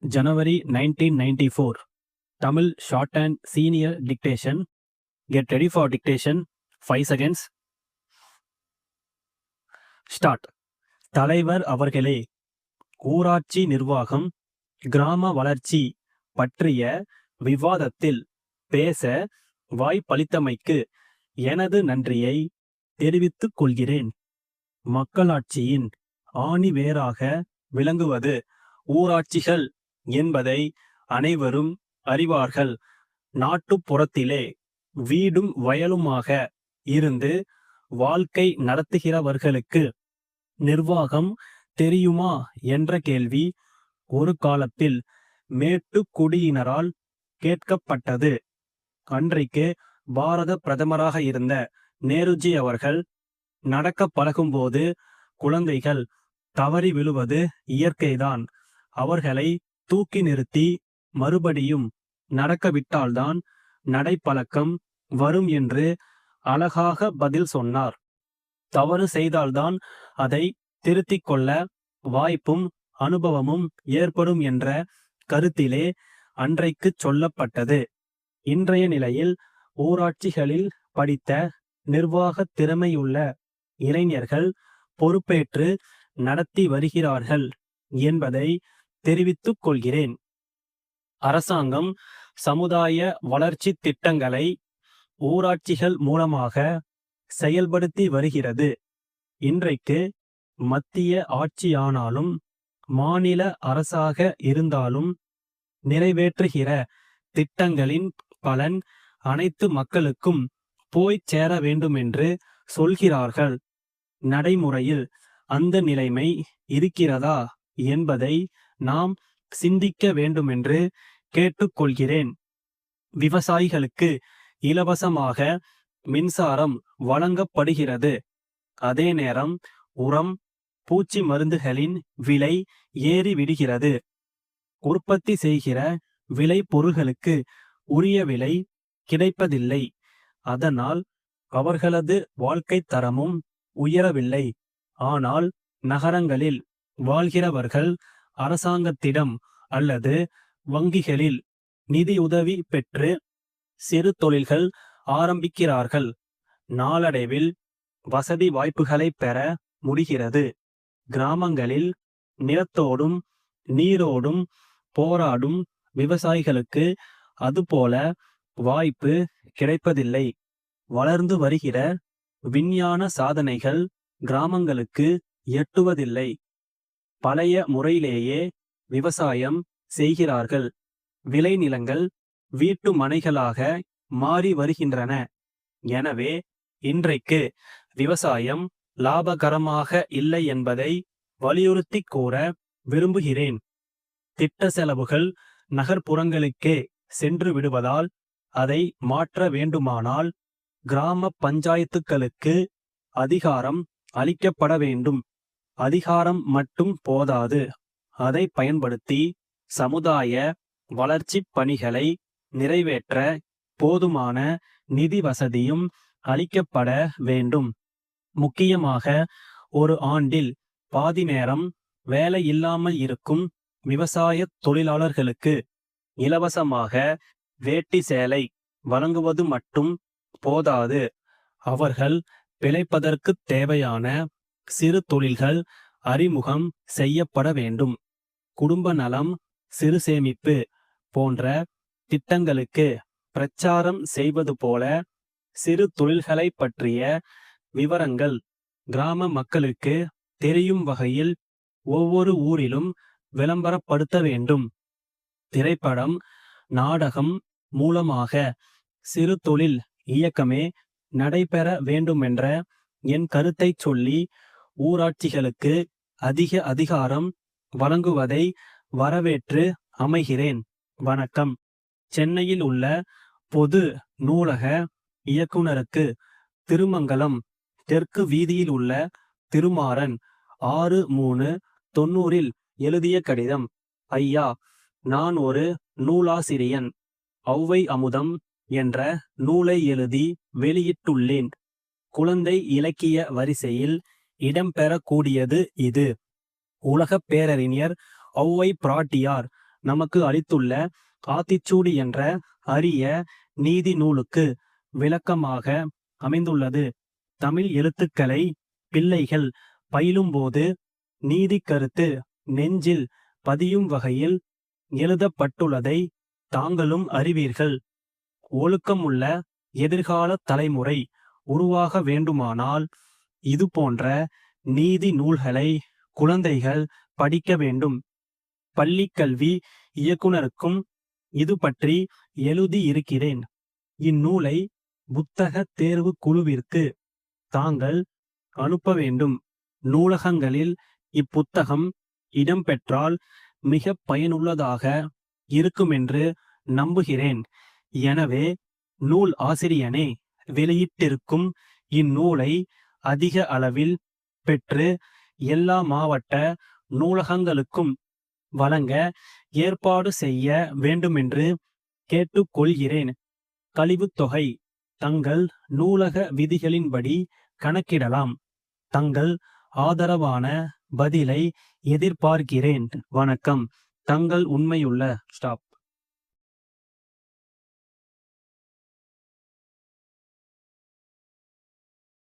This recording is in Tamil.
January 1994. Tamil shorthand senior dictation. Get ready for dictation. 5 seconds. Start. தலைவர் அவர்களே, ஊராட்சி நிர்வாகம், கிராம வளர்ச்சி பற்றிய விவாதத்தில் பேச வாய்ப்பளித்தமைக்கு எனது நன்றியை தெரிவித்துக் கொள்கிறேன். மக்களாட்சியின் ஆணிவேராக விளங்குவது ஊராட்சிகள் என்பதை அனைவரும் அறிவார்கள். நாட்டுப்புறத்திலே வீடும் வயலுமாக இருந்து வாழ்க்கை நடத்துகிறவர்களுக்கு நிர்வாகம் தெரியுமா என்ற கேள்வி ஒரு காலத்தில் மேட்டுக்குடியினரால் கேட்கப்பட்டது. அன்றைக்கு பாரத பிரதமராக இருந்த நேருஜி அவர்கள், நடக்க பழகும்போது குழந்தைகள் தவறி விழுவது இயற்கைதான், அவர்களை தூக்கி நிறுத்தி மறுபடியும் நடக்க விட்டால்தான் நடைப்பழக்கம் வரும் என்று அழகாக பதில் சொன்னார். தவறு செய்தால்தான் அதை திருத்திக் கொள்ள வாய்ப்பும் அனுபவமும் ஏற்படும் என்ற கருத்திலே அன்றைக்கு சொல்லப்பட்டது. இன்றைய நிலையில் ஊராட்சிகளில் படித்த நிர்வாக திறமையுள்ள இளைஞர்கள் பொறுப்பேற்று நடத்தி வருகிறார்கள் என்பதை தெரிவித்துக் கொள்கிறேன். அரசாங்கம் சமுதாய வளர்ச்சி திட்டங்களை ஊராட்சிகள் மூலமாக செயல்படுத்தி வருகிறது. இன்றைக்கு மத்திய ஆட்சியானாலும் மாநில அரசாக இருந்தாலும் நிறைவேற்றுகிற திட்டங்களின் பலன் அனைத்து மக்களுக்கும் போய் சேர வேண்டுமென்று சொல்கிறார்கள். நடைமுறையில் அந்த நிலைமை இருக்கிறதா என்பதை நாம் சிந்திக்க வேண்டுமென்று கேட்டுக்கொள்கிறேன். விவசாயிகளுக்கு இலவசமாக மின்சாரம் வழங்கப்படுகிறது. அதே நேரம் உரம், பூச்சி மருந்துகளின் விலை ஏறிவிடுகிறது. உற்பத்தி செய்கிற விளை பொருள்களுக்கு உரிய விலை கிடைப்பதில்லை. அதனால் அவர்களது வாழ்க்கை தரமும் உயரவில்லை. ஆனால் நகரங்களில் வாழ்கிறவர்கள் அரசாங்கத்திடம் அல்லது வங்கிகளில் நிதியுதவி பெற்று சிறு தொழில்கள் ஆரம்பிக்கிறார்கள். நாளடைவில் வசதி வாய்ப்புகளை பெற முடிகிறது. கிராமங்களில் நிலத்தோடும் நீரோடும் போராடும் விவசாயிகளுக்கு அதுபோல வாய்ப்பு கிடைப்பதில்லை. வளர்ந்து வருகிற விஞ்ஞான சாதனைகள் கிராமங்களுக்கு எட்டுவதில்லை. பழைய முறையிலேயே விவசாயம் செய்கிறார்கள். விளைநிலங்கள் வீட்டு மனைகளாக மாறி வருகின்றன. எனவே இன்றைக்கு விவசாயம் லாபகரமாக இல்லை என்பதை வலியுறுத்தி கூற விரும்புகிறேன். திட்ட செலவுகள் நகர்ப்புறங்களுக்கே சென்று விடுவதால் அதை மாற்ற வேண்டுமானால் கிராம பஞ்சாயத்துக்களுக்கு அதிகாரம் அளிக்கப்பட வேண்டும். அதிகாரம் மட்டும் போதாது, அதை பயன்படுத்தி சமுதாய வளர்ச்சி பணிகளை நிறைவேற்ற போதுமான நிதி வசதியும் அளிக்கப்பட வேண்டும். முக்கியமாக ஒரு ஆண்டில் பாதி நேரம் வேலை இல்லாமல் இருக்கும் விவசாய தொழிலாளர்களுக்கு இலவசமாக வேட்டி சேலை வழங்குவது மட்டும் போதாது, அவர்கள் பிழைப்பதற்கு தேவையான சிறு தொழில்கள் அறிமுகம் செய்யப்பட வேண்டும். குடும்ப நலம், சிறு சேமிப்பு போன்ற திட்டங்களுக்கு பிரச்சாரம் செய்வது போல சிறு தொழில்களை பற்றிய விவரங்கள் கிராம மக்களுக்கு தெரியும் வகையில் ஒவ்வொரு ஊரிலும் விளம்பரப்படுத்த வேண்டும். திரைப்படம், நாடகம் மூலமாக சிறு தொழில் இயக்கமே நடைபெற வேண்டுமென்ற என் கருத்தை சொல்லி ஊராட்சிகளுக்கு அதிக அதிகாரம் வழங்குவதை வரவேற்று அமைகிறேன். வணக்கம். சென்னையில் உள்ள பொது நூலக இயக்குனருக்கு திருமங்கலம் தெற்கு வீதியில் உள்ள திருமாறன் 6/3/90 எழுதிய கடிதம். ஐயா, நான் ஒரு நூலாசிரியன். ஔவை அமுதம் என்ற நூலை எழுதி வெளியிட்டுள்ளேன். குழந்தை இலக்கிய வரிசையில் இடம்பெறக்கூடியது இது. உலகப் பேரறிஞர் ஔவை பிராட்டியார் நமக்கு அளித்துள்ள ஆத்திச்சூடி என்ற அரிய நீதி நூலுக்கு விளக்கமாக அமைந்துள்ளது. தமிழ் எழுத்துக்களை பிள்ளைகள் பயிலும்போது நீதி கருத்து நெஞ்சில் பதியும் வகையில் எழுதப்பட்டுள்ளதை தாங்களும் அறிவீர்கள். ஒழுக்கமுள்ள எதிர்கால தலைமுறை உருவாக வேண்டுமானால் இது போன்ற நீதி நூல்களை குழந்தைகள் படிக்க வேண்டும். பள்ளிக்கல்வி இயக்குனருக்கும் இது பற்றி எழுதியிருக்கிறேன். இந்நூலை புத்தக தேர்வு குழுவிற்கு தாங்கள் அனுப்ப வேண்டும். நூலகங்களில் இப்புத்தகம் இடம்பெற்றால் மிக பயனுள்ளதாக இருக்குமென்று நம்புகிறேன். எனவே நூல் ஆசிரியனே வெளியிட்டிருக்கும் இந்நூலை அதிக அளவில் பெற்று எல்லா மாவட்ட நூலகங்களுக்கும் வழங்க ஏற்பாடு செய்ய வேண்டுமென்று கேட்டுக்கொள்கிறேன். கழிவுத் தொகை தங்கள் நூலக விதிகளின்படி கணக்கிடலாம். தங்கள் ஆதரவான பதிலை எதிர்பார்க்கிறேன். வணக்கம். தங்கள் உண்மையுள்ள ஸ்டாப்.